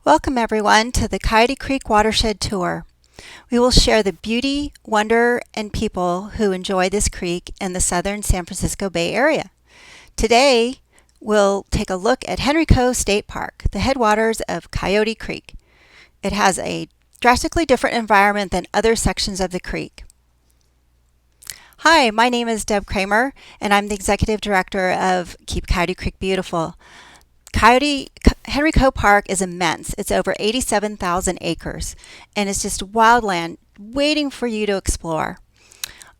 Welcome everyone to the Coyote Creek Watershed Tour. We will share the beauty, wonder, and people who enjoy this creek in the southern San Francisco Bay Area. Today, we'll take a look at Henry Coe State Park, the headwaters of Coyote Creek. It has a drastically different environment than other sections of the creek. Hi, my name is Deb Kramer, and I'm the Executive Director of Keep Coyote Creek Beautiful. Henry Coe Park is immense. It's over 87,000 acres, and it's just wildland waiting for you to explore.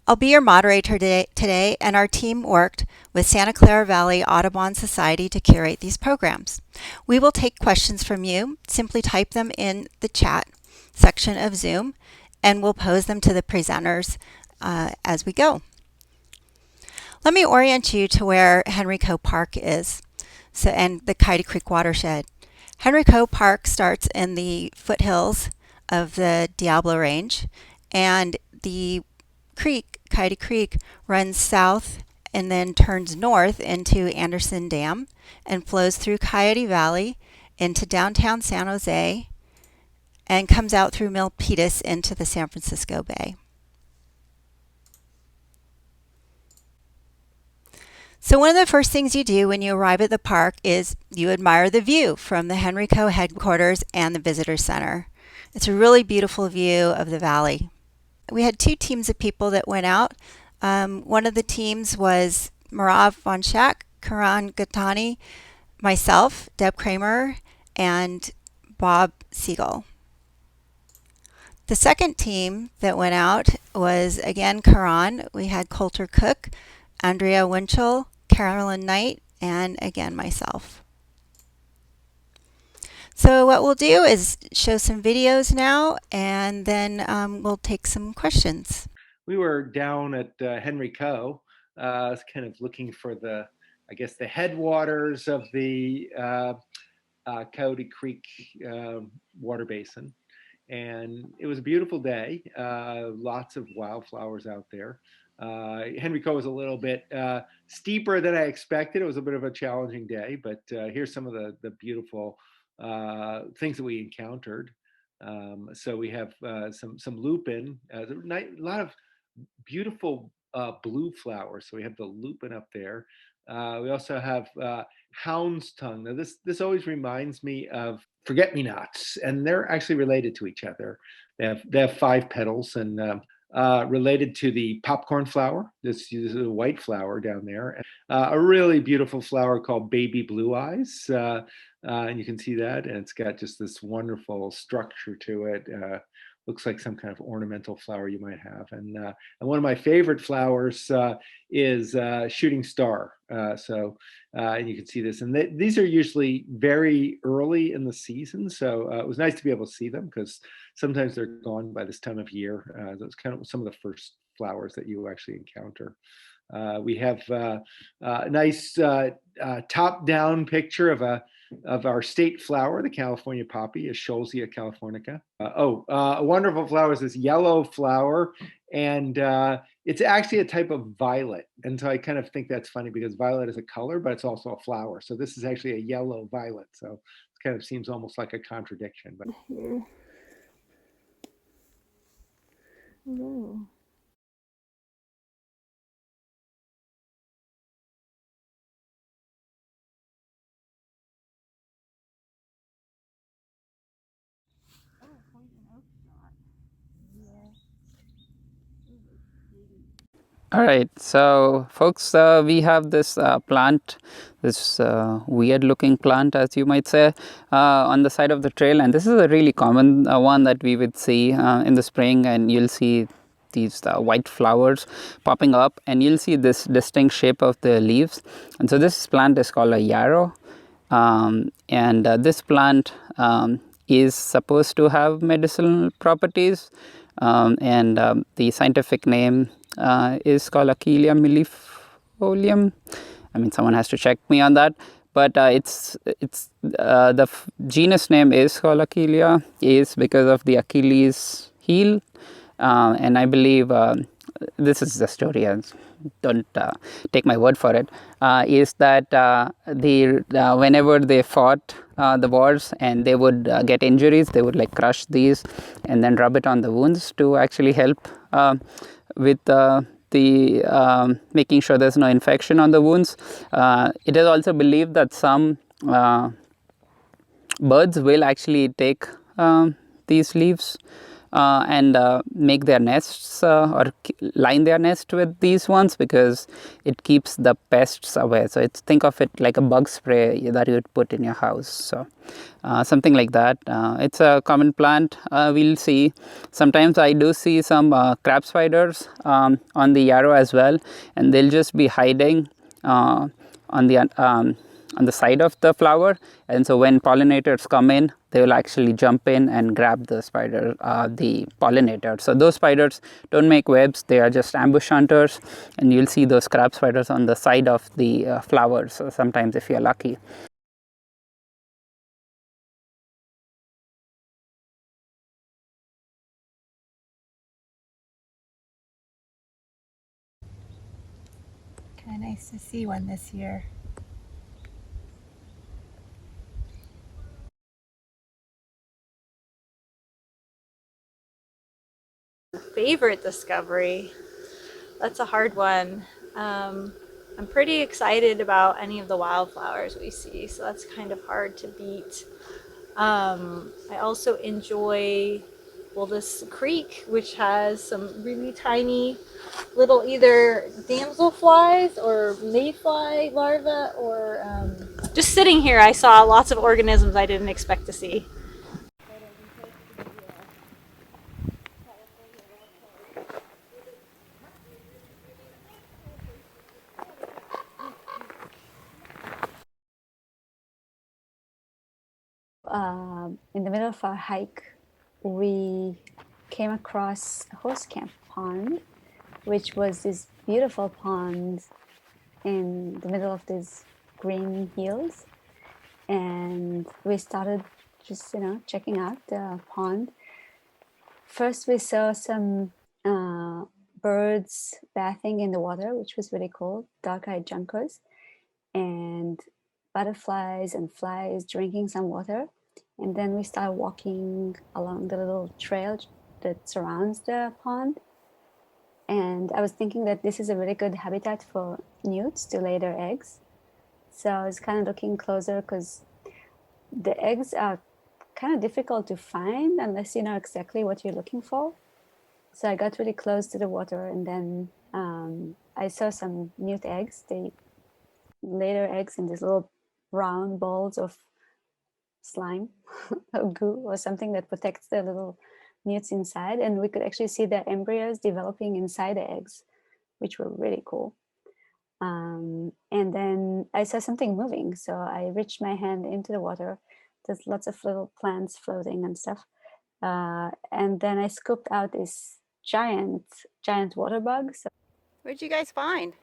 I'll be your moderator today, and our team worked with Santa Clara Valley Audubon Society to curate these programs. We will take questions from you. Simply type them in the chat section of Zoom, and we'll pose them to the presenters as we go. Let me orient you to where Henry Coe Park is. And the Coyote Creek Watershed. Henry Coe Park starts in the foothills of the Diablo Range, and the creek, Coyote Creek, runs south and then turns north into Anderson Dam and flows through Coyote Valley into downtown San Jose and comes out through Milpitas into the San Francisco Bay. So one of the first things you do when you arrive at the park is you admire the view from the Henry Coe headquarters and the visitor center. It's a really beautiful view of the valley. We had two teams of people that went out. One of the teams was Marav Von Schack, Karan Gatani, myself, Deb Kramer, and Bob Siegel. The second team that went out was again Karan. We had Coulter Cook, Andrea Winchell, Carolyn Knight, and again myself. So what we'll do is show some videos now, and then we'll take some questions. We were down at Henry Coe, kind of looking for the headwaters of the Coyote Creek water basin. And it was a beautiful day, lots of wildflowers out there. Henry Coe was a little bit steeper than I expected. It was a bit of a challenging day, but here's some of the beautiful things that we encountered. So we have some lupine, a lot of beautiful blue flowers. So we have the lupine up there. We also have hound's tongue. Now this always reminds me of forget-me-nots, and they're actually related to each other. They have 5 petals, and related to the popcorn flower. This is a white flower down there. A really beautiful flower called baby blue eyes, and you can see that, and it's got just this wonderful structure to it. Looks like some kind of ornamental flower you might have. And one of my favorite flowers is shooting star. And you can see this. And these are usually very early in the season. So it was nice to be able to see them because sometimes they're gone by this time of year. That's kind of some of the first flowers that you actually encounter. We have a nice top-down picture of our state flower, the California poppy, Scholzia californica. A wonderful flower is this yellow flower, and it's actually a type of violet. And so I kind of think that's funny because violet is a color, but it's also a flower. So this is actually a yellow violet. So it kind of seems almost like a contradiction. But no. All right, so folks, we have this plant, this weird looking plant, as you might say, on the side of the trail, and this is a really common one that we would see in the spring, and you'll see these white flowers popping up, and you'll see this distinct shape of the leaves. And so this plant is called a yarrow, and this plant is supposed to have medicinal properties, and the scientific name is called Achillea millefolium. I mean, someone has to check me on that, but the genus name is called Achillea is because of the Achilles heel, and I believe this is the story as don't take my word for it, is that whenever they fought the wars and they would get injuries, they would like crush these and then rub it on the wounds to actually help with the making sure there's no infection on the wounds. It is also believed that some birds will actually take these leaves and make their nests or line their nest with these ones, because it keeps the pests away. So think of it like a bug spray that you would put in your house. So something like that. It's a common plant. We'll see. Sometimes I do see some crab spiders on the yarrow as well, and they'll just be hiding on the side of the flower, and so when pollinators come in, they will actually jump in and grab the spider, the pollinator. So those spiders don't make webs; they are just ambush hunters, and you'll see those crab spiders on the side of the flowers. So sometimes, if you're lucky. Kind of nice to see one this year. Favorite discovery? That's a hard one. I'm pretty excited about any of the wildflowers we see, so that's kind of hard to beat. I also enjoy, well, this creek, which has some really tiny little either damselflies or mayfly larvae, or just sitting here, I saw lots of organisms I didn't expect to see. In the middle of our hike, we came across a horse camp pond, which was this beautiful pond in the middle of these green hills. And we started just, checking out the pond. First, we saw some birds bathing in the water, which was really cool, dark-eyed juncos, and butterflies and flies drinking some water. And then we started walking along the little trail that surrounds the pond. And I was thinking that this is a really good habitat for newts to lay their eggs. So I was kind of looking closer because the eggs are kind of difficult to find unless you know exactly what you're looking for. So I got really close to the water, and then I saw some newt eggs. They lay their eggs in these little round balls of slime or goo or something that protects the little newts inside, and we could actually see the embryos developing inside the eggs, which were really cool. And then I saw something moving, so I reached my hand into the water. There's lots of little plants floating and stuff, and then I scooped out this giant water bug. So What'd you guys find?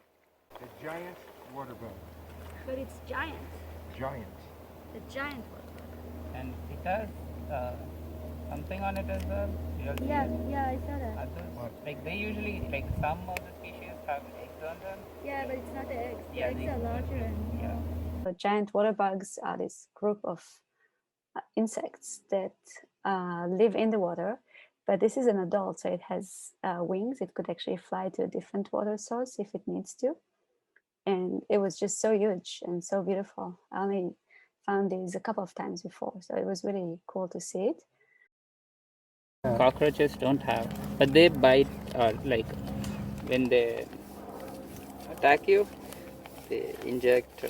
A giant water bug. but it's giant. Giant. The giant water bug. And it has something on it as well. Yeah, I saw that. Others, like they usually, like some of the species have eggs on them. Yeah, but it's not the eggs. The Yeah, eggs are larger and yeah. The giant water bugs are this group of insects that live in the water, but this is an adult, so it has wings. It could actually fly to a different water source if it needs to. And it was just so huge and so beautiful. I only found these a couple of times before, so it was really cool to see it. Cockroaches don't have, but they bite, like when they attack you, they inject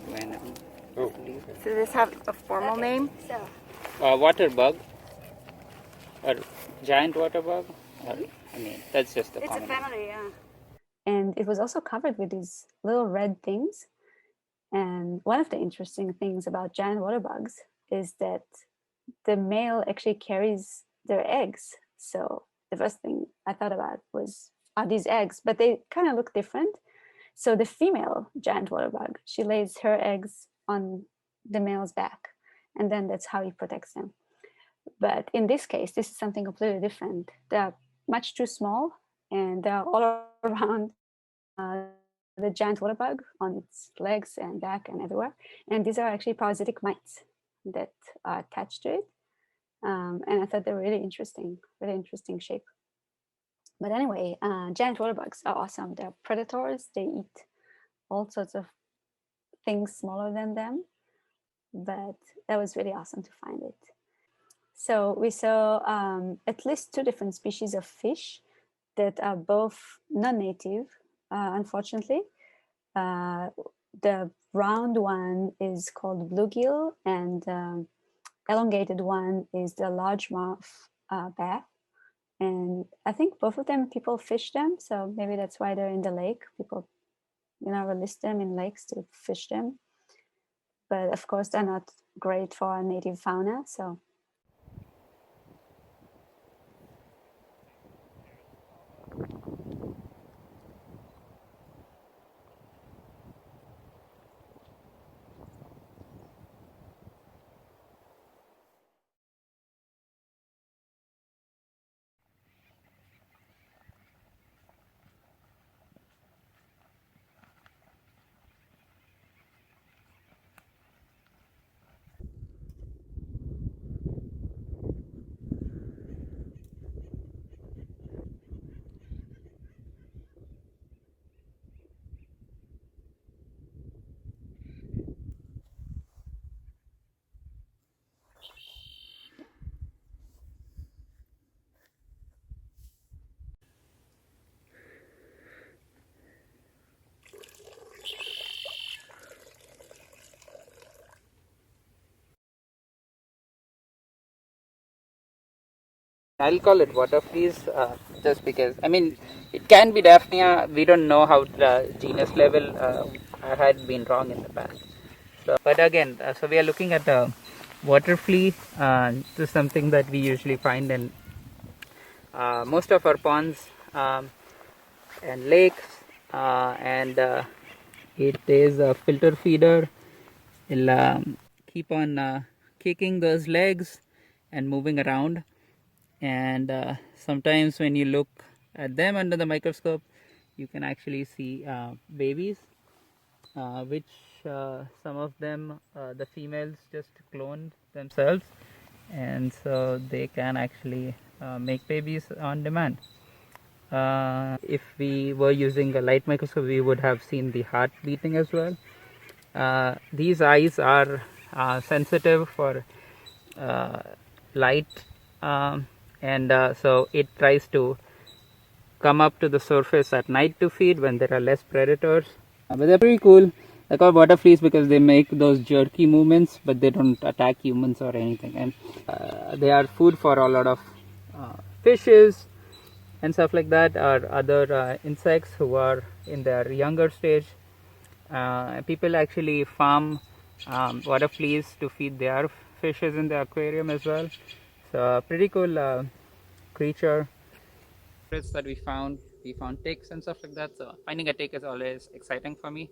venom. Oh. So does this have a formal name? So Water bug or giant water bug. Or, I mean, that's just the it's common. a family, yeah. And it was also covered with these little red things. And one of the interesting things about giant water bugs is that the male actually carries their eggs. So the first thing I thought about was, are these eggs? But they kind of look different. So the female giant water bug, she lays her eggs on the male's back, and then that's how he protects them. But in this case, this is something completely different. They're much too small, and they're all around the giant water bug on its legs and back and everywhere. And these are actually parasitic mites that are attached to it. And I thought they're really interesting shape. But anyway, giant water bugs are awesome. They're predators. They eat all sorts of things smaller than them. But that was really awesome to find it. So we saw at least 2 different species of fish that are both non-native, unfortunately. The round one is called bluegill, and elongated one is the largemouth bass. And I think both of them, people fish them, so maybe that's why they're in the lake. People, release them in lakes to fish them. But of course, they're not great for native fauna, so. I'll call it water fleas just because, I mean, it can be Daphnia. We don't know how the genus level. I had been wrong in the past. So, but again, so we are looking at a water flea. This is something that we usually find in most of our ponds and lakes, and it is a filter feeder. It'll keep on kicking those legs and moving around. And sometimes when you look at them under the microscope, you can actually see babies, which some of them, the females just clone themselves, and so they can actually make babies on demand. If we were using a light microscope, we would have seen the heart beating as well. These eyes are sensitive for light, and so it tries to come up to the surface at night to feed when there are less predators. But they're pretty cool. They're called water fleas because they make those jerky movements, but they don't attack humans or anything. And they are food for a lot of fishes and stuff like that, or other insects who are in their younger stage. People actually farm water fleas to feed their fishes in the aquarium as well. So a pretty cool creature. That we found ticks and stuff like that. So finding a tick is always exciting for me.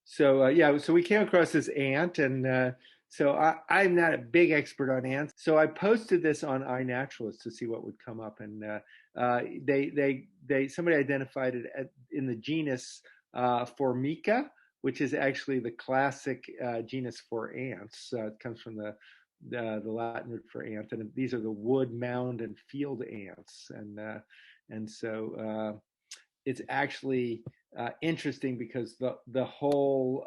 So yeah, so we came across this ant, and so I'm not a big expert on ants. So I posted this on iNaturalist to see what would come up, and they somebody identified it in the genus Formica, which is actually the classic genus for ants. It comes from the Latin root for ant, and these are the wood, mound, and field ants, and so it's actually interesting because the whole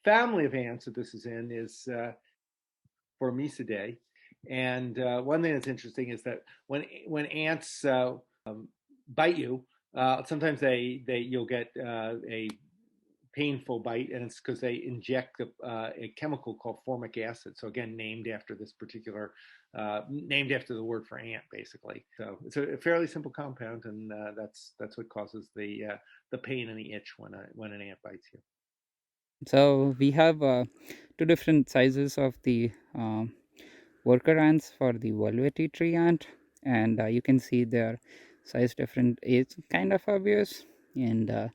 family of ants that this is in is Formicidae. And one thing that's interesting is that when ants bite you, sometimes you'll get a painful bite, and it's because they inject a chemical called formic acid. So again, named after this particular, named after the word for ant, basically. So it's a fairly simple compound, and that's what causes the pain and the itch when an ant bites you. So we have 2 different sizes of the worker ants for the velvety tree ant, and you can see their size different. It's kind of obvious, and I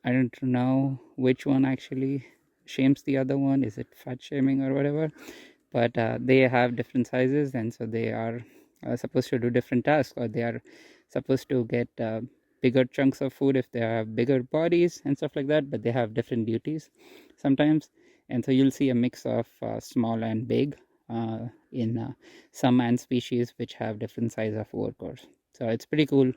don't know which one actually shames the other one. Is it fat shaming or whatever? But they have different sizes, and so they are supposed to do different tasks, or they are supposed to get bigger chunks of food if they have bigger bodies and stuff like that, but they have different duties sometimes. And so you'll see a mix of small and big in some ant species which have different size of workers. So it's pretty cool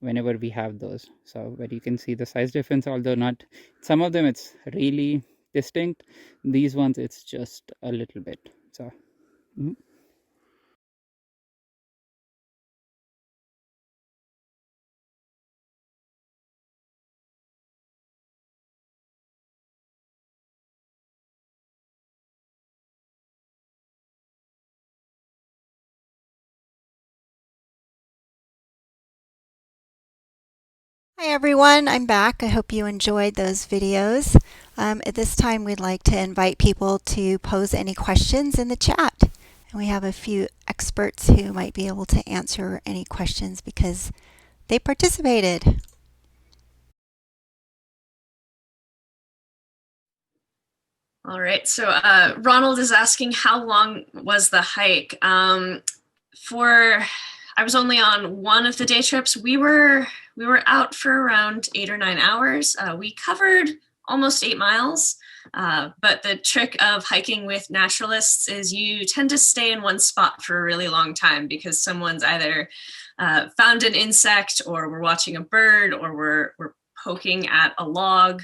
whenever we have those. So but you can see the size difference, although not some of them it's really distinct. These ones it's just a little bit. So Hi everyone, I'm back. I hope you enjoyed those videos. At this time, we'd like to invite people to pose any questions in the chat. And we have a few experts who might be able to answer any questions because they participated. All right, so Ronald is asking how long was the hike? I was only on one of the day trips. We were out for around 8 or 9 hours. We covered almost 8 miles. But the trick of hiking with naturalists is you tend to stay in one spot for a really long time because someone's either found an insect, or we're watching a bird, or we're poking at a log.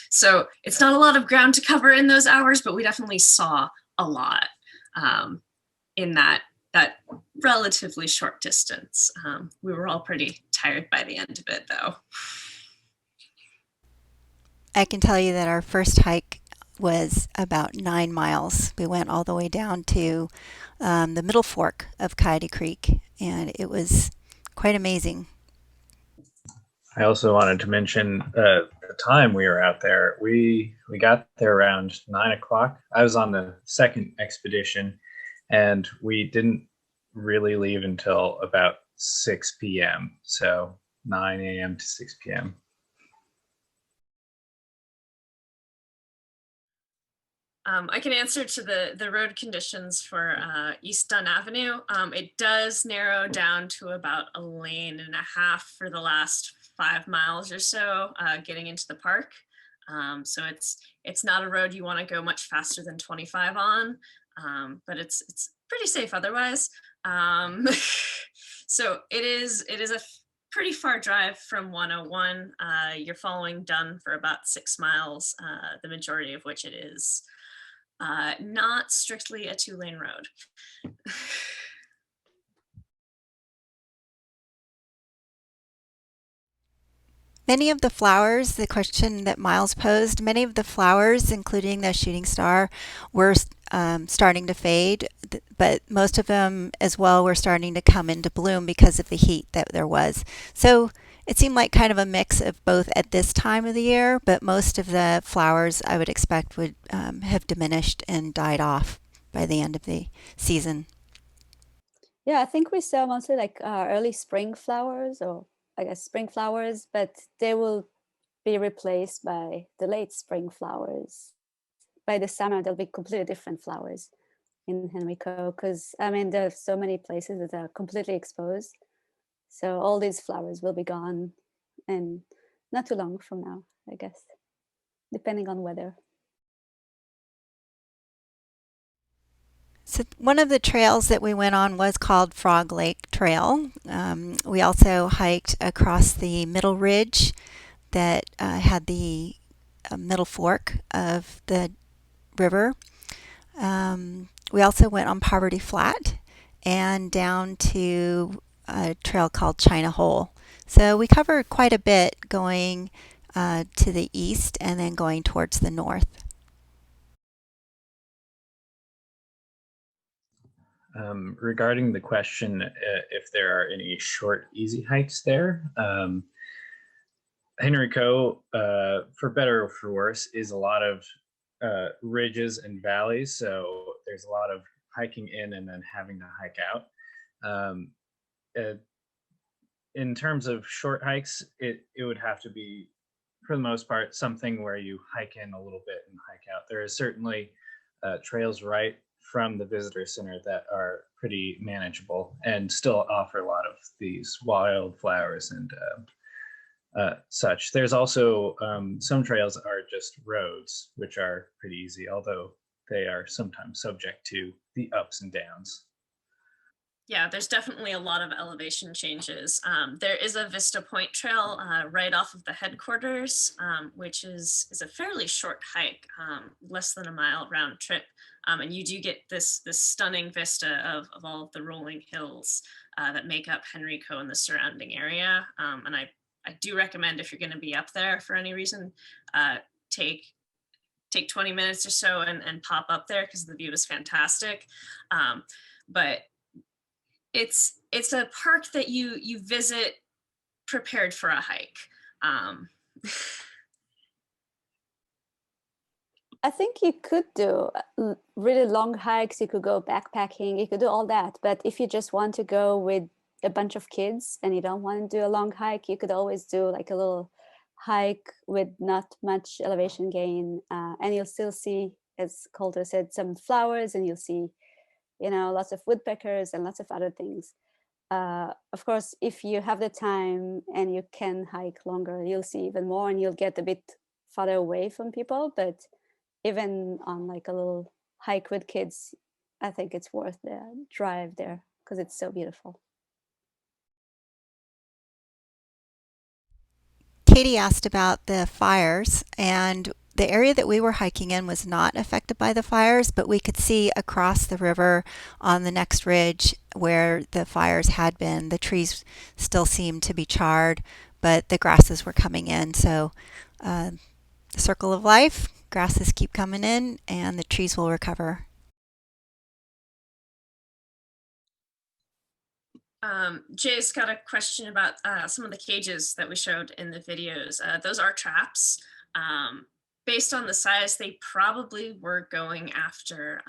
So it's not a lot of ground to cover in those hours, but we definitely saw a lot in that relatively short distance. We were all pretty tired by the end of it, though. I can tell you that our first hike was about 9 miles. We went all the way down to the middle fork of Coyote Creek, and it was quite amazing. I also wanted to mention the time we were out there. We got there around 9 o'clock. I was on the second expedition, and we didn't really leave until about 6 p.m. So 9 a.m. to 6 p.m. I can answer to the road conditions for East Dunn Avenue. It does narrow down to about 1.5 lanes for the last 5 miles or so getting into the park. So it's not a road you want to go much faster than 25 on, but it's pretty safe otherwise. So it is a pretty far drive from 101. You're following Dunn for about 6 miles, the majority of which it is not strictly a 2-lane road. Many of the flowers, the question that Miles posed, many of the flowers, including the shooting star, were starting to fade, but most of them as well were starting to come into bloom because of the heat that there was. So it seemed like kind of a mix of both at this time of the year, but most of the flowers I would expect would have diminished and died off by the end of the season. Yeah, I think we saw mostly like early spring flowers, or I guess spring flowers, but they will be replaced by the late spring flowers. By the summer, there'll be completely different flowers in Henry Coe, because I mean, there are so many places that are completely exposed. So all these flowers will be gone, and not too long from now, I guess, depending on weather. So one of the trails that we went on was called Frog Lake Trail. We also hiked across the middle ridge that had the middle fork of the river. We also went on Poverty Flat and down to a trail called China Hole. So we covered quite a bit going to the east and then going towards the north. Regarding the question if there are any short, easy hikes there, Henry Coe, for better or for worse, is a lot of ridges and valleys. So there's a lot of hiking in and then having to hike out. In terms of short hikes, it would have to be, for the most part, something where you hike in a little bit and hike out. There is certainly trails right from the visitor center that are pretty manageable and still offer a lot of these wildflowers and such. There's also some trails are just roads, which are pretty easy, although they are sometimes subject to the ups and downs. Yeah, there's definitely a lot of elevation changes. There is a Vista Point trail right off of the headquarters, which is a fairly short hike, less than a mile round trip. And you do get this stunning vista of all of the rolling hills that make up Henry Coe and the surrounding area. And I do recommend, if you're going to be up there for any reason, take 20 minutes or so and pop up there, because the view is fantastic. But it's a park that you visit prepared for a hike. I think you could do really long hikes. You could go backpacking. You could do all that. But if you just want to go with a bunch of kids and you don't want to do a long hike, you could always do like a little hike with not much elevation gain. And you'll still see, as Coulter said, some flowers, and you'll see, lots of woodpeckers and lots of other things. Of course, if you have the time and you can hike longer, you'll see even more, and you'll get a bit farther away from people. But even on like a little hike with kids, I think it's worth the drive there because it's so beautiful. Katie asked about the fires, and the area that we were hiking in was not affected by the fires, but we could see across the river on the next ridge where the fires had been. The trees still seemed to be charred, but the grasses were coming in. So the circle of life, grasses keep coming in and the trees will recover. Jay's got a question about some of the cages that we showed in the videos. Those are traps. Based on the size, they probably were going after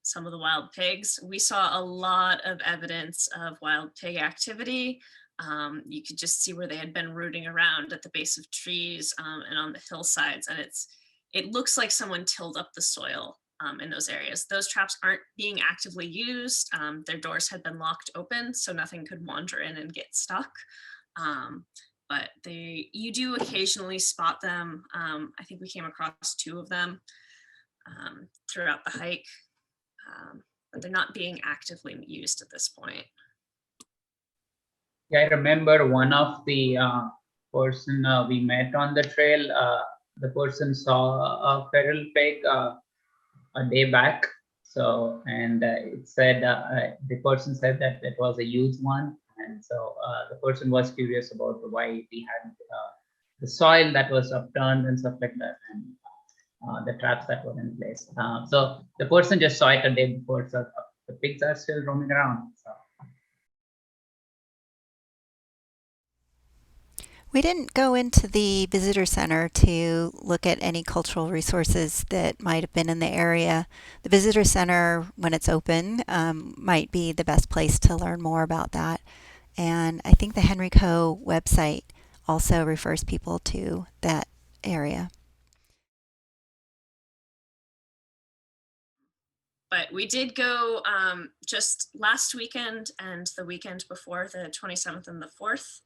some of the wild pigs. We saw a lot of evidence of wild pig activity. You could just see where they had been rooting around at the base of trees and on the hillsides. And it looks like someone tilled up the soil in those areas. Those traps aren't being actively used. Their doors had been locked open, so nothing could wander in and get stuck. But you do occasionally spot them. I think we came across 2 of them throughout the hike, but they're not being actively used at this point. Yeah, I remember one of the person we met on the trail, the person saw a feral pig a day back. So, and it said, the person said that it was a huge one. And so the person was curious about why we had the soil that was upturned and stuff like that, and the traps that were in place. So the person just saw it a day before, so the pigs are still roaming around. So. We didn't go into the visitor center to look at any cultural resources that might have been in the area. The visitor center, when it's open, might be the best place to learn more about that. And I think the Henry Coe website also refers people to that area. But we did go just last weekend and the weekend before, the 27th and the 4th.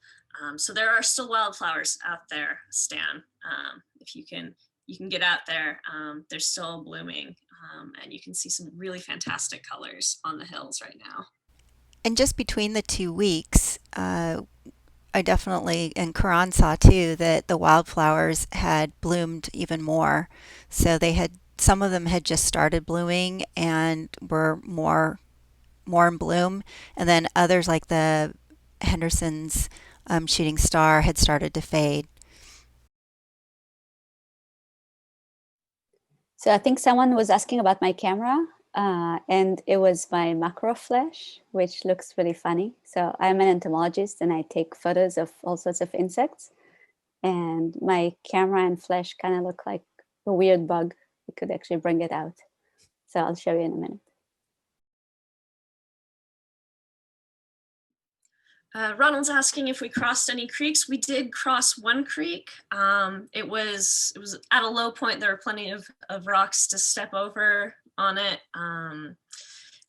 So there are still wildflowers out there, Stan. If you can get out there, they're still blooming, and you can see some really fantastic colors on the hills right now. And just between the 2 weeks, I definitely, and Karan saw too, that the wildflowers had bloomed even more. So some of them had just started blooming and were more in bloom, and then others, like the Henderson's shooting star, had started to fade. So I think someone was asking about my camera, and it was my macro flash, which looks really funny. So I'm an entomologist and I take photos of all sorts of insects, and my camera and flash kind of look like a weird bug. We could actually bring it out. So I'll show you in a minute. Ronald's asking if we crossed any creeks. We did cross one creek. It was at a low point. There were plenty of rocks to step over on it.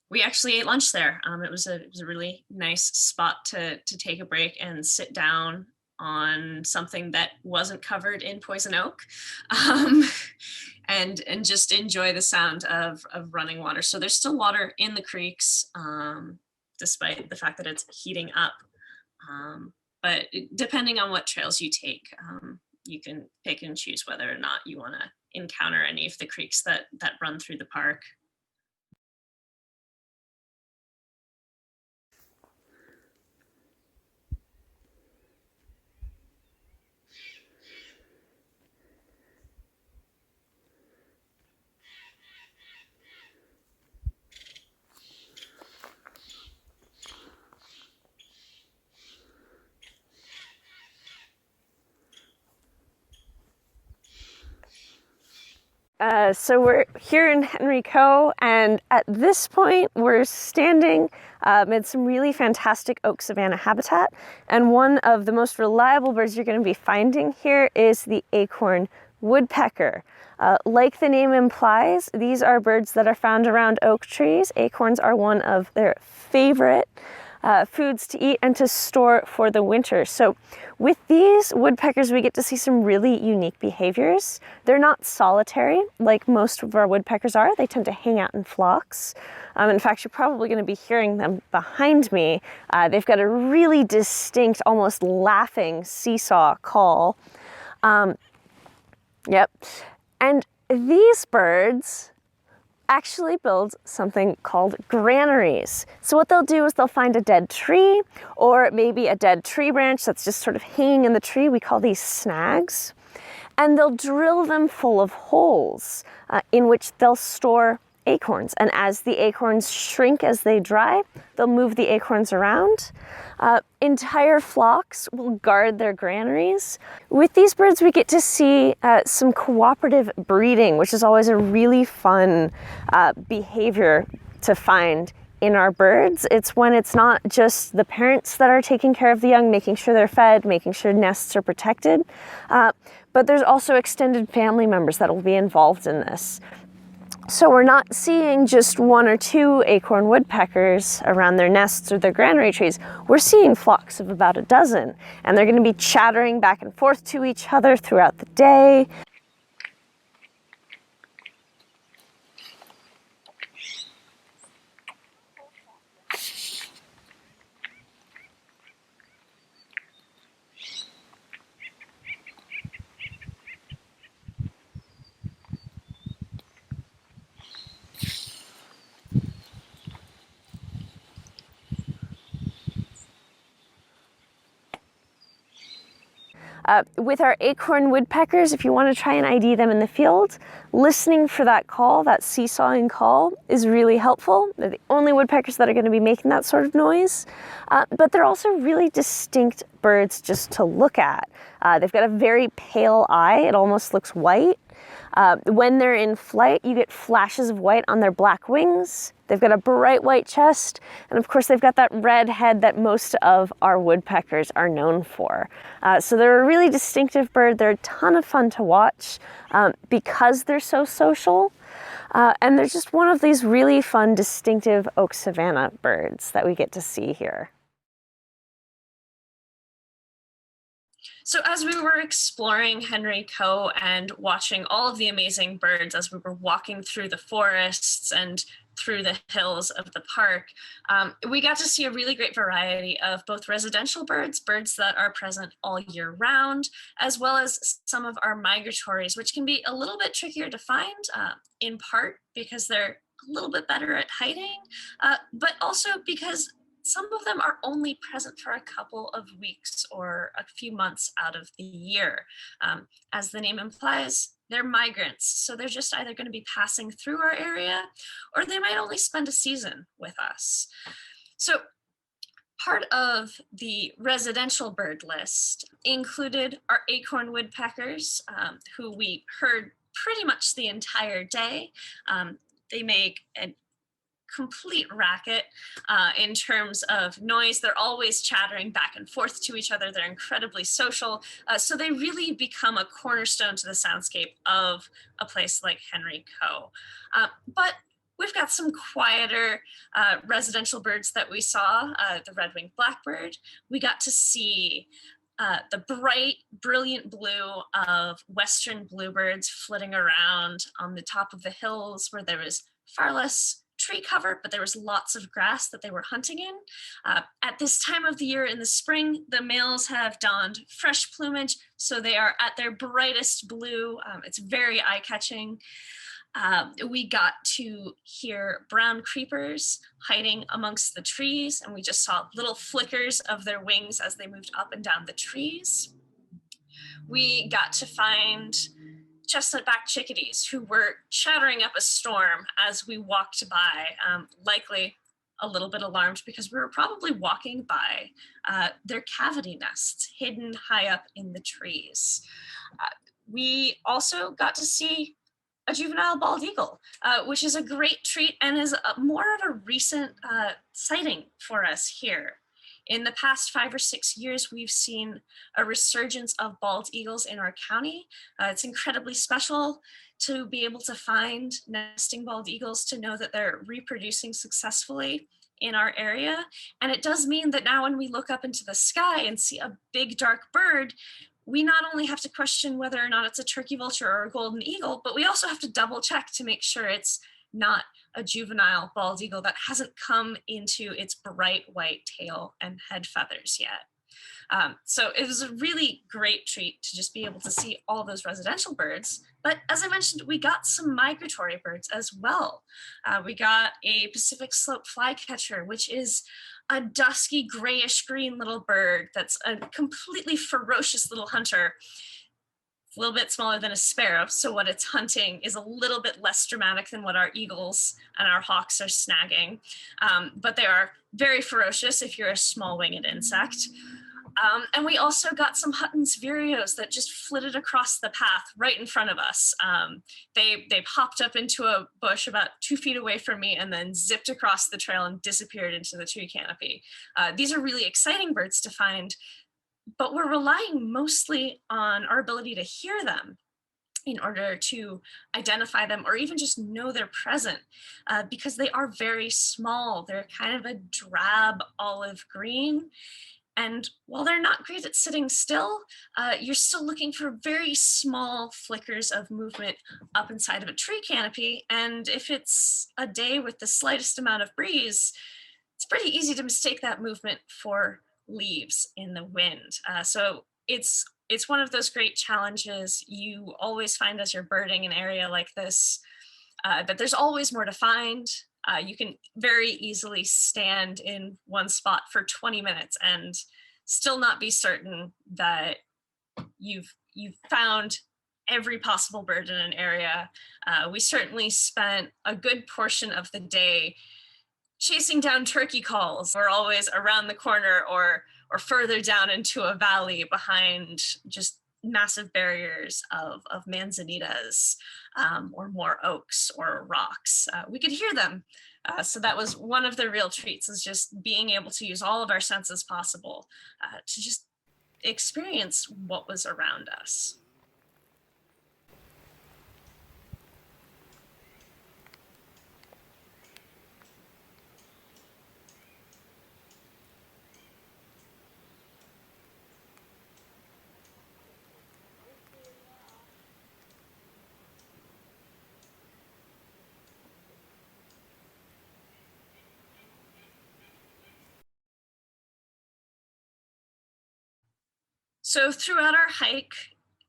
We actually ate lunch there. It was a really nice spot to take a break and sit down on something that wasn't covered in poison oak, and just enjoy the sound of running water. So there's still water in the creeks, despite the fact that it's heating up. But depending on what trails you take, you can pick and choose whether or not you want to encounter any of the creeks that run through the park. So we're here in Henry Coe, and at this point we're standing amid some really fantastic oak savanna habitat, and one of the most reliable birds you're going to be finding here is the acorn woodpecker. Like the name implies, these are birds that are found around oak trees. Acorns are one of their favorite foods to eat and to store for the winter. So with these woodpeckers, we get to see some really unique behaviors. They're not solitary like most of our woodpeckers are. They tend to hang out in flocks. In fact, you're probably going to be hearing them behind me. They've got a really distinct, almost laughing seesaw call. Yep. And these birds actually build something called granaries. So what they'll do is they'll find a dead tree, or maybe a dead tree branch that's just sort of hanging in the tree. We call these snags. And they'll drill them full of holes in which they'll store acorns. And as the acorns shrink as they dry, they'll move the acorns around. Entire flocks will guard their granaries. With these birds, we get to see some cooperative breeding, which is always a really fun behavior to find in our birds. It's when it's not just the parents that are taking care of the young, making sure they're fed, making sure nests are protected, but there's also extended family members that will be involved in this. So we're not seeing just one or two acorn woodpeckers around their nests or their granary trees. We're seeing flocks of about a dozen, and they're going to be chattering back and forth to each other throughout the day. With our acorn woodpeckers, if you want to try and ID them in the field, listening for that call, that seesawing call, is really helpful. They're the only woodpeckers that are going to be making that sort of noise, but they're also really distinct birds just to look at. They've got a very pale eye. It almost looks white. When they're in flight, you get flashes of white on their black wings. They've got a bright white chest, and of course they've got that red head that most of our woodpeckers are known for. So they're a really distinctive bird. They're a ton of fun to watch because they're so social. And they're just one of these really fun, distinctive oak savanna birds that we get to see here. So as we were exploring Henry Coe and watching all of the amazing birds as we were walking through the forests and through the hills of the park, we got to see a really great variety of both residential birds, birds that are present all year round, as well as some of our migratories, which can be a little bit trickier to find, in part because they're a little bit better at hiding, but also because some of them are only present for a couple of weeks or a few months out of the year. As the name implies, they're migrants. So they're just either going to be passing through our area, or they might only spend a season with us. So part of the residential bird list included our acorn woodpeckers, who we heard pretty much the entire day. They make a complete racket in terms of noise. They're always chattering back and forth to each other. They're incredibly social. So they really become a cornerstone to the soundscape of a place like Henry Coe. But we've got some quieter residential birds that we saw, the red-winged blackbird. We got to see the bright, brilliant blue of western bluebirds flitting around on the top of the hills where there was far less tree cover, but there was lots of grass that they were hunting in. At this time of the year in the spring, the males have donned fresh plumage, so they are at their brightest blue. It's very eye-catching. We got to hear brown creepers hiding amongst the trees, and we just saw little flickers of their wings as they moved up and down the trees. We got to find chestnut-backed chickadees who were chattering up a storm as we walked by, likely a little bit alarmed because we were probably walking by their cavity nests hidden high up in the trees. We also got to see a juvenile bald eagle, which is a great treat and is more of a recent sighting for us here. In the past 5 or 6 years, we've seen a resurgence of bald eagles in our county. It's incredibly special to be able to find nesting bald eagles, to know that they're reproducing successfully in our area. And it does mean that now when we look up into the sky and see a big dark bird, we not only have to question whether or not it's a turkey vulture or a golden eagle, but we also have to double check to make sure it's not a juvenile bald eagle that hasn't come into its bright white tail and head feathers yet. So it was a really great treat to just be able to see all those residential birds. But as I mentioned, we got some migratory birds as well. We got a Pacific slope flycatcher, which is a dusky grayish green little bird that's a completely ferocious little hunter. A little bit smaller than a sparrow, so what it's hunting is a little bit less dramatic than what our eagles and our hawks are snagging. But they are very ferocious if you're a small winged insect. And we also got some Hutton's vireos that just flitted across the path right in front of us. They popped up into a bush about 2 feet away from me and then zipped across the trail and disappeared into the tree canopy. These are really exciting birds to find, but we're relying mostly on our ability to hear them in order to identify them or even just know they're present, because they are very small. They're kind of a drab olive green. And while they're not great at sitting still, you're still looking for very small flickers of movement up inside of a tree canopy. And if it's a day with the slightest amount of breeze, it's pretty easy to mistake that movement for leaves in the wind. So it's one of those great challenges you always find as you're birding an area like this, that there's always more to find. You can very easily stand in one spot for 20 minutes and still not be certain that you've found every possible bird in an area. We certainly spent a good portion of the day chasing down turkey calls. We're always around the corner or further down into a valley behind just massive barriers of manzanitas or more oaks or rocks. We could hear them. So that was one of the real treats, is just being able to use all of our senses possible to just experience what was around us. So throughout our hike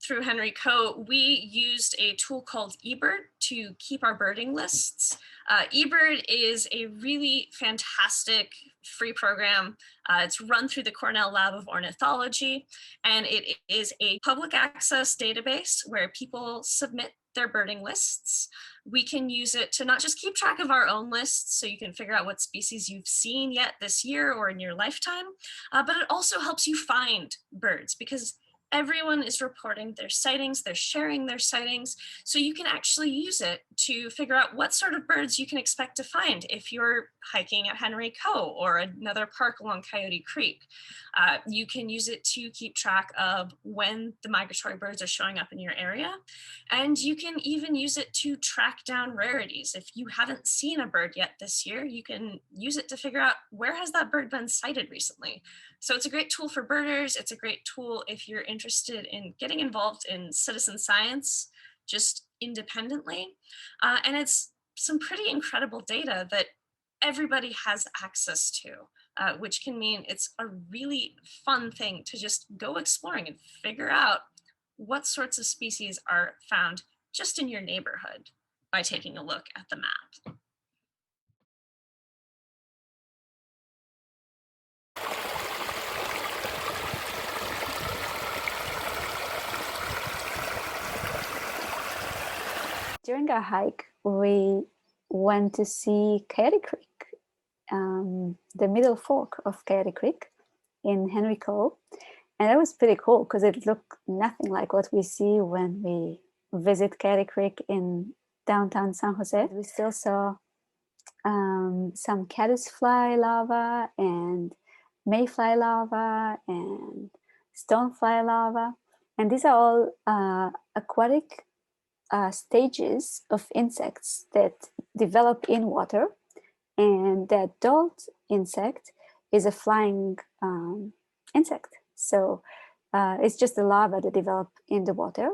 through Henry Coe, we used a tool called eBird to keep our birding lists. eBird is a really fantastic free program. It's run through the Cornell Lab of Ornithology, and it is a public access database where people submit their birding lists. We can use it to not just keep track of our own lists, so you can figure out what species you've seen yet this year or in your lifetime, but it also helps you find birds, because everyone is reporting their sightings, they're sharing their sightings, so you can actually use it to figure out what sort of birds you can expect to find if you're hiking at Henry Coe or another park along Coyote Creek. You can use it to keep track of when the migratory birds are showing up in your area, and you can even use it to track down rarities. If you haven't seen a bird yet this year, you can use it to figure out where has that bird been sighted recently. So it's a great tool for birders. It's a great tool if you're interested in getting involved in citizen science just independently. And it's some pretty incredible data that everybody has access to, which can mean it's a really fun thing to just go exploring and figure out what sorts of species are found just in your neighborhood by taking a look at the map. During our hike, we went to see Coyote Creek, the middle fork of Coyote Creek in Henry Coe. And that was pretty cool because it looked nothing like what we see when we visit Coyote Creek in downtown San Jose. We still saw some caddisfly larvae and mayfly larvae and stonefly larvae. And these are all aquatic stages of insects that develop in water, and the adult insect is a flying insect. So it's just a larva that develop in the water.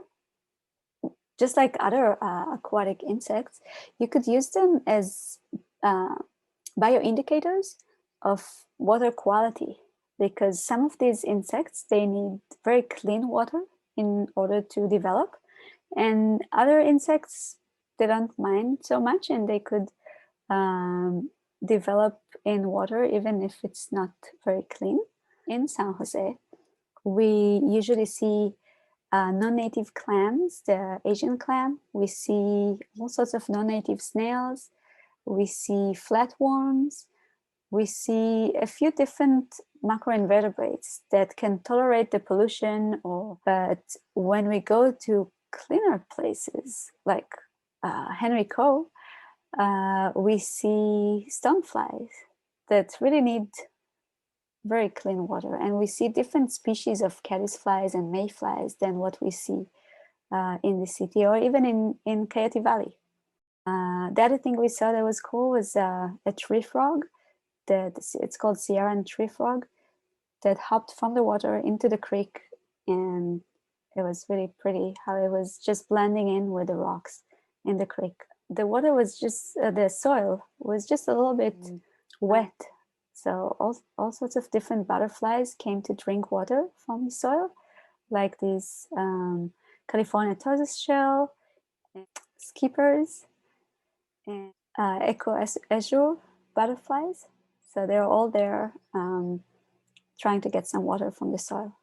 Just like other aquatic insects, you could use them as bioindicators of water quality, because some of these insects, they need very clean water in order to develop. And other insects, they don't mind so much, and they could develop in water even if it's not very clean. In San Jose, we usually see non-native clams, the Asian clam. We see all sorts of non-native snails. We see flatworms. We see a few different macroinvertebrates that can tolerate the pollution. But when we go to cleaner places like Henry Coe, we see stoneflies that really need very clean water, and we see different species of caddisflies and mayflies than what we see in the city or even in Coyote Valley. The other thing we saw that was cool was a tree frog. It's called Sierran tree frog that hopped from the water into the creek, and it was really pretty how it was just blending in with the rocks in the creek. The water was just, the soil was just a little bit wet. So all sorts of different butterflies came to drink water from the soil, like these California tortoise shell, skippers, and echo azure butterflies. So they're all there trying to get some water from the soil.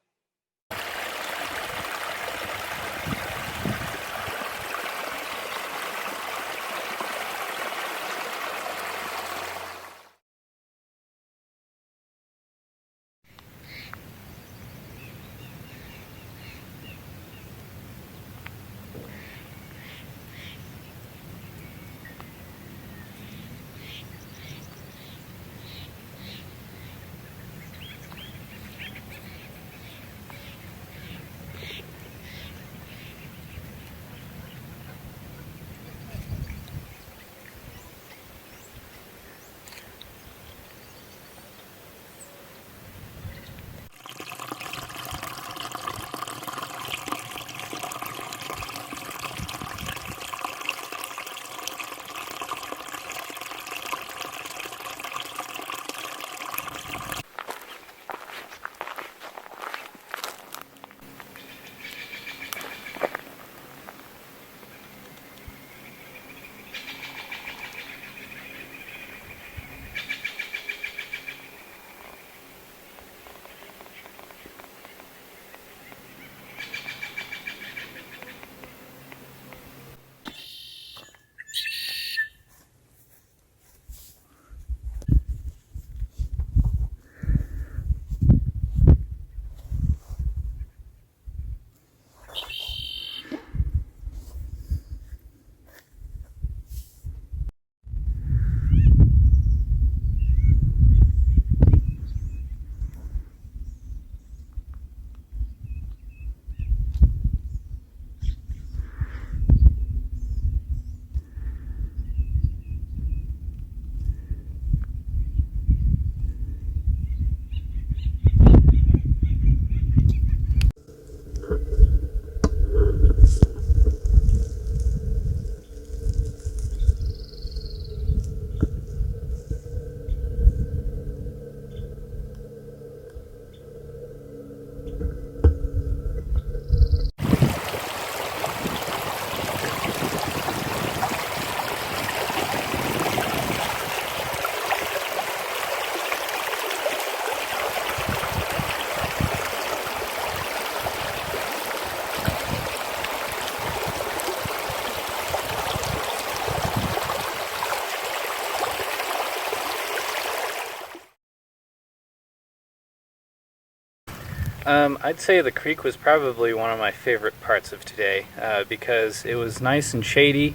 I'd say the creek was probably one of my favorite parts of today because it was nice and shady,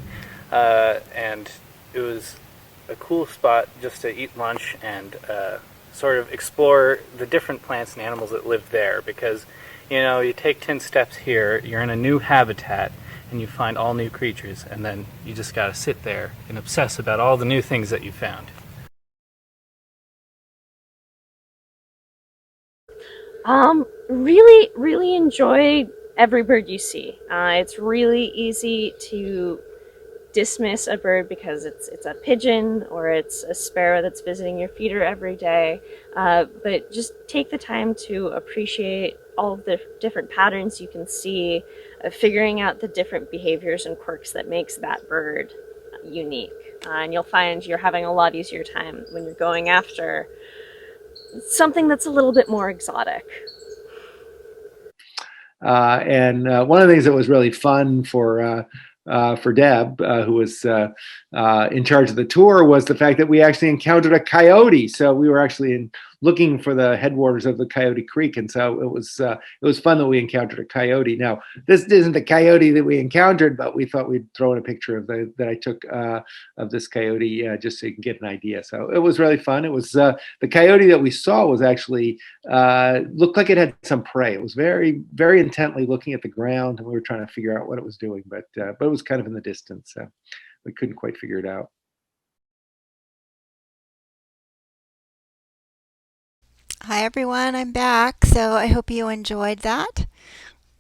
and it was a cool spot just to eat lunch and sort of explore the different plants and animals that live there. Because, you know, you take 10 steps here, you're in a new habitat, and you find all new creatures, and then you just gotta sit there and obsess about all the new things that you found. Really enjoy every bird you see. It's really easy to dismiss a bird because it's a pigeon or it's a sparrow that's visiting your feeder every day. But just take the time to appreciate all of the different patterns you can see, figuring out the different behaviors and quirks that makes that bird unique. And you'll find you're having a lot easier time when you're going after something that's a little bit more exotic. And one of the things that was really fun for Deb, who was in charge of the tour, was the fact that we actually encountered a coyote. So we were actually looking for the headwaters of the Coyote Creek, and so it was fun that we encountered a coyote. Now, this isn't the coyote that we encountered, but we thought we'd throw in a picture of that I took of this coyote just so you can get an idea. So it was really fun. It was the coyote that we saw was actually looked like it had some prey. It was very, very intently looking at the ground, and we were trying to figure out what it was doing, but it was kind of in the distance, so we couldn't quite figure it out. Hi everyone, I'm back. So I hope you enjoyed that.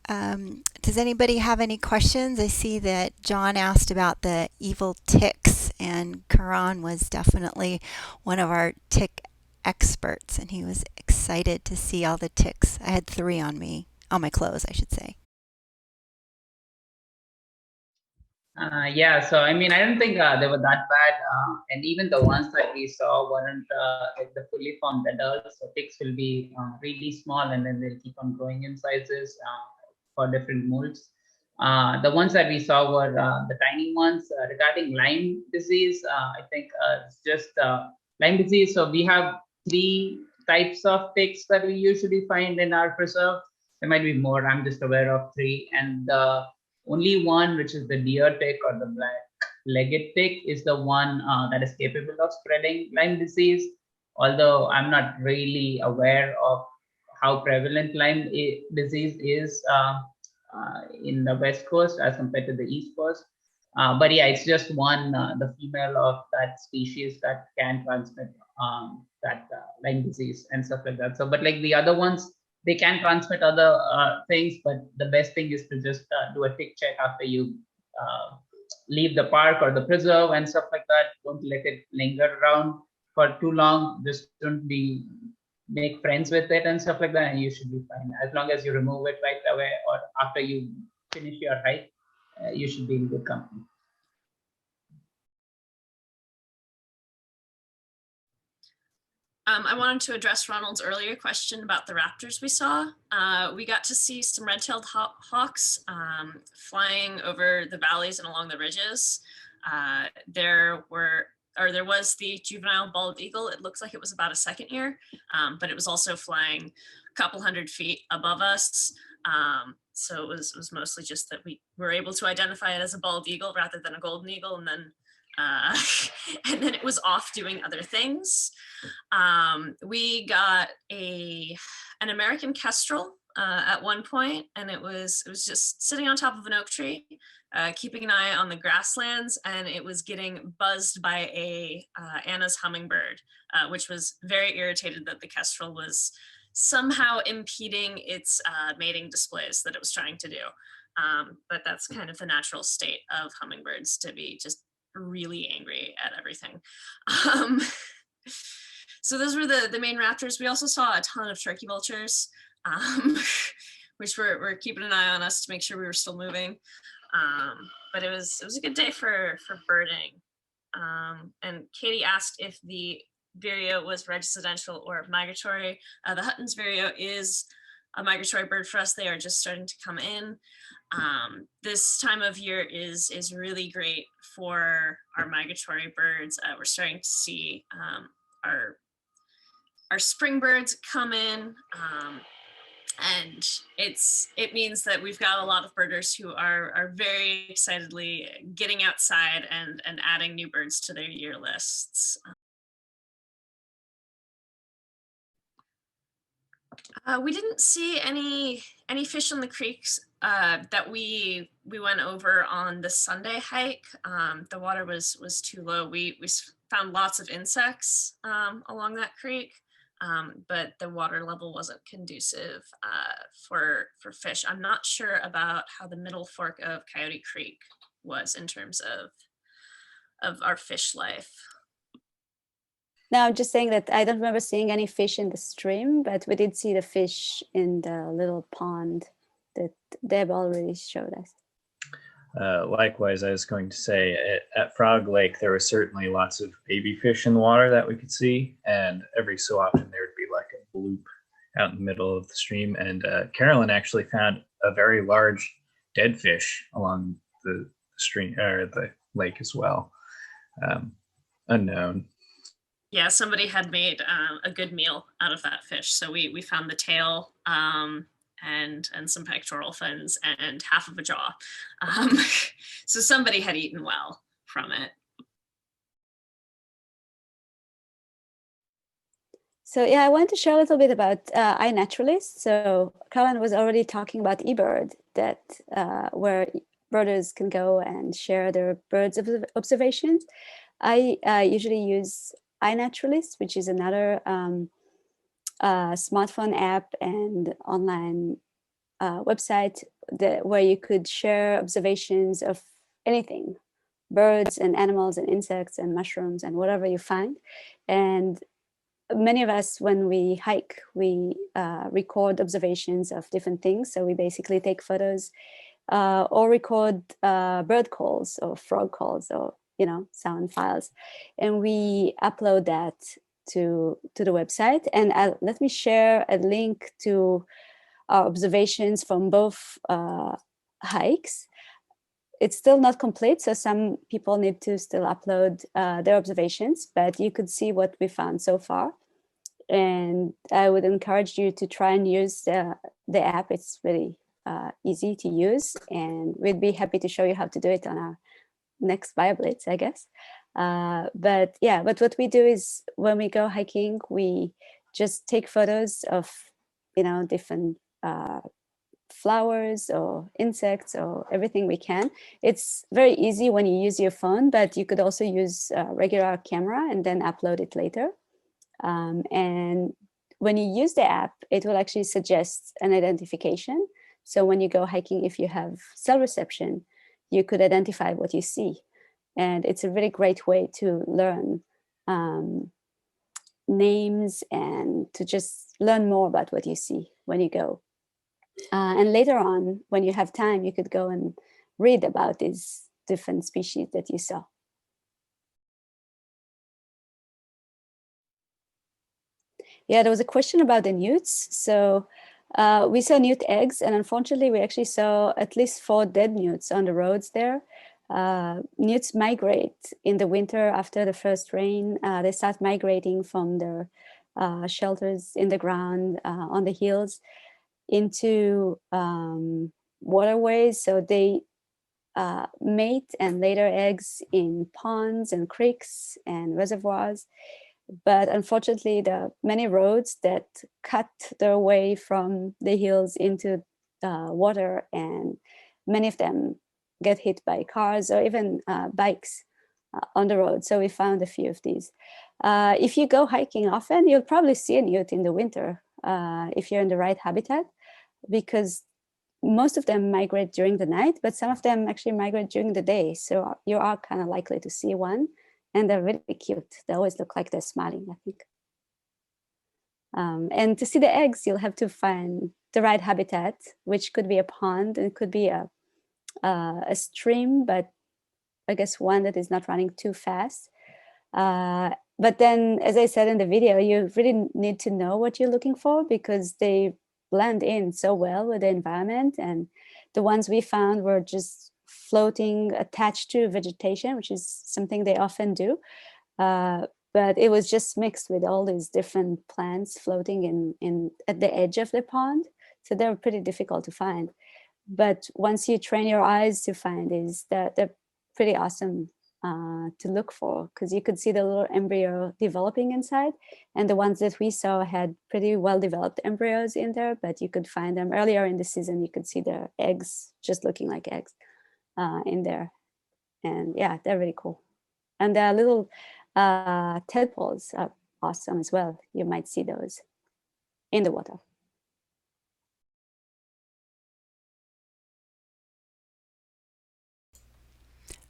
Does anybody have any questions? I see that John asked about the evil ticks, and Karan was definitely one of our tick experts, and he was excited to see all the ticks. I had 3 on me, on my clothes, I should say. Yeah, so I mean, I don't think they were that bad, and even the ones that we saw weren't like the fully formed adults. So ticks will be really small, and then they'll keep on growing in sizes for different molds. The ones that we saw were the tiny ones. Regarding Lyme disease, I think it's just Lyme disease. So we have 3 types of ticks that we usually find in our preserve. There might be more. I'm just aware of 3, and only one, which is the deer tick or the black-legged tick, is the one that is capable of spreading Lyme disease. Although I'm not really aware of how prevalent Lyme disease is in the West Coast as compared to the East Coast. But yeah, it's just one, the female of that species that can transmit that Lyme disease and stuff like that. So, but like the other ones, they can transmit other things, but the best thing is to just do a tick check after you leave the park or the preserve and stuff like that. Don't let it linger around for too long. Just don't make friends with it and stuff like that, and you should be fine. As long as you remove it right away or after you finish your hike, you should be in good company. I wanted to address Ronald's earlier question about the raptors we saw. We got to see some red-tailed hawks flying over the valleys and along the ridges. There was the juvenile bald eagle. It looks like it was about a 2nd year, but it was also flying a couple 100 feet above us. So it was mostly just that we were able to identify it as a bald eagle rather than a golden eagle, and then it was off doing other things. We got an American kestrel at one point, and it was just sitting on top of an oak tree, keeping an eye on the grasslands, and it was getting buzzed by Anna's hummingbird, which was very irritated that the kestrel was somehow impeding its mating displays that it was trying to do. But that's kind of the natural state of hummingbirds, to be just really angry at everything. So those were the main raptors. We also saw a ton of turkey vultures, which were keeping an eye on us to make sure we were still moving. But it was a good day for birding. And Katie asked if the vireo was residential or migratory. The Hutton's vireo is a migratory bird for us. They are just starting to come in. This time of year is really great for our migratory birds. We're starting to see our spring birds come in. and it means that we've got a lot of birders who are very excitedly getting outside and adding new birds to their year lists. We didn't see any fish in the creeks that we went over on the Sunday hike. The water was too low. We found lots of insects along that creek, but the water level wasn't conducive for fish. I'm not sure about how the middle fork of Coyote Creek was in terms of our fish life. No, I'm just saying that I don't remember seeing any fish in the stream, but we did see the fish in the little pond that Deb already showed us. Likewise, I was going to say at Frog Lake, there were certainly lots of baby fish in the water that we could see. And every so often there would be like a bloop out in the middle of the stream. And Carolyn actually found a very large dead fish along the stream or the lake as well. Unknown. Yeah, somebody had made a good meal out of that fish. So we found the tail and some pectoral fins and half of a jaw. So somebody had eaten well from it. So yeah, I want to share a little bit about iNaturalist. So Caroline was already talking about eBird, that where birders can go and share their birds observations. I usually use iNaturalist, which is another smartphone app and online website where you could share observations of anything, birds and animals and insects and mushrooms and whatever you find. And many of us, when we hike, we record observations of different things. So we basically take photos or record bird calls or frog calls or sound files, and we upload that to the website. And let me share a link to our observations from both hikes. It's still not complete, so some people need to still upload their observations, but you could see what we found so far. And I would encourage you to try and use the app. It's really easy to use, and we'd be happy to show you how to do it on our next BioBlitz, I guess. But what we do is when we go hiking, we just take photos of, different flowers or insects or everything we can. It's very easy when you use your phone, but you could also use a regular camera and then upload it later. And when you use the app, it will actually suggest an identification. So when you go hiking, if you have cell reception, you could identify what you see. And it's a really great way to learn names and to just learn more about what you see when you go. And later on, when you have time, you could go and read about these different species that you saw. Yeah, there was a question about the newts. So we saw newt eggs, and unfortunately, we actually saw at least 4 dead newts on the roads there. Newts migrate in the winter after the first rain. They start migrating from their shelters in the ground on the hills into waterways. So they mate and lay their eggs in ponds and creeks and reservoirs. But unfortunately, there are many roads that cut their way from the hills into water, and many of them get hit by cars or even bikes on the road. So we found a few of these. If you go hiking often, you'll probably see a newt in the winter if you're in the right habitat, because most of them migrate during the night, but some of them actually migrate during the day. So you are kind of likely to see one. And they're really cute. They always look like they're smiling, I think. And to see the eggs, you'll have to find the right habitat, which could be a pond and it could be a stream, but I guess one that is not running too fast. But then, as I said in the video, you really need to know what you're looking for, because they blend in so well with the environment. And the ones we found were just floating attached to vegetation, which is something they often do. But it was just mixed with all these different plants floating in at the edge of the pond. So they're pretty difficult to find. But once you train your eyes to find these, they're pretty awesome to look for, because you could see the little embryo developing inside. And the ones that we saw had pretty well developed embryos in there, but you could find them earlier in the season. You could see their eggs just looking like eggs in there. And yeah, they're really cool. And the little tadpoles are awesome as well. You might see those in the water.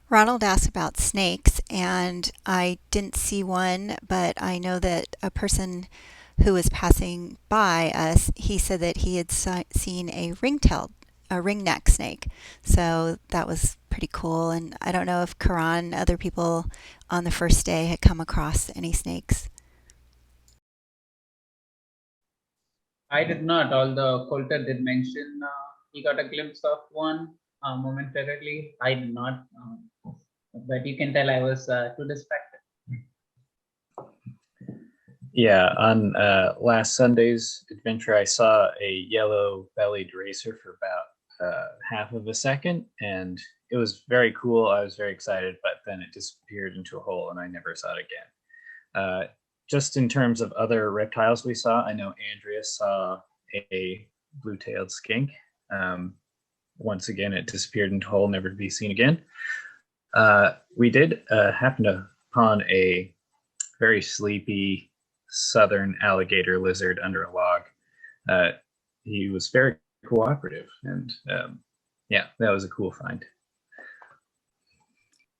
Ronald asked about snakes, and I didn't see one, but I know that a person who was passing by us, he said that he had seen a ringneck snake. So that was pretty cool. And I don't know if Karan, other people on the first day had come across any snakes. I did not, although Coulter did mention he got a glimpse of one momentarily. I did not, but you can tell I was too distracted. Yeah, on last Sunday's adventure, I saw a yellow-bellied racer for about half of a second, and it was very cool. I was very excited, but then it disappeared into a hole, and I never saw it again. Just in terms of other reptiles we saw, I know Andrea saw a blue-tailed skink. Once again, it disappeared into a hole, never to be seen again. We did happen upon a very sleepy southern alligator lizard under a log. He was very cooperative, and yeah, that was a cool find.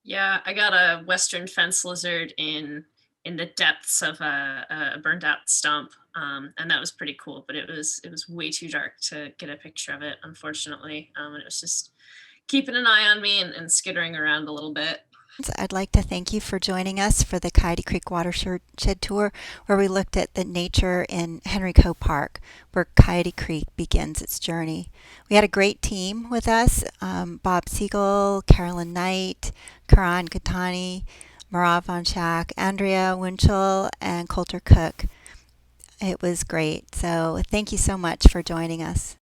Yeah, I got a western fence lizard in the depths of a burned out stump, and that was pretty cool. But it was way too dark to get a picture of it, unfortunately. And it was just keeping an eye on me and skittering around a little bit. I'd like to thank you for joining us for the Coyote Creek Watershed Tour, where we looked at the nature in Henry Coe Park, where Coyote Creek begins its journey. We had a great team with us, Bob Siegel, Carolyn Knight, Karan Gatani, Marav Von Schack, Andrea Winchell, and Coulter Cook. It was great. So thank you so much for joining us.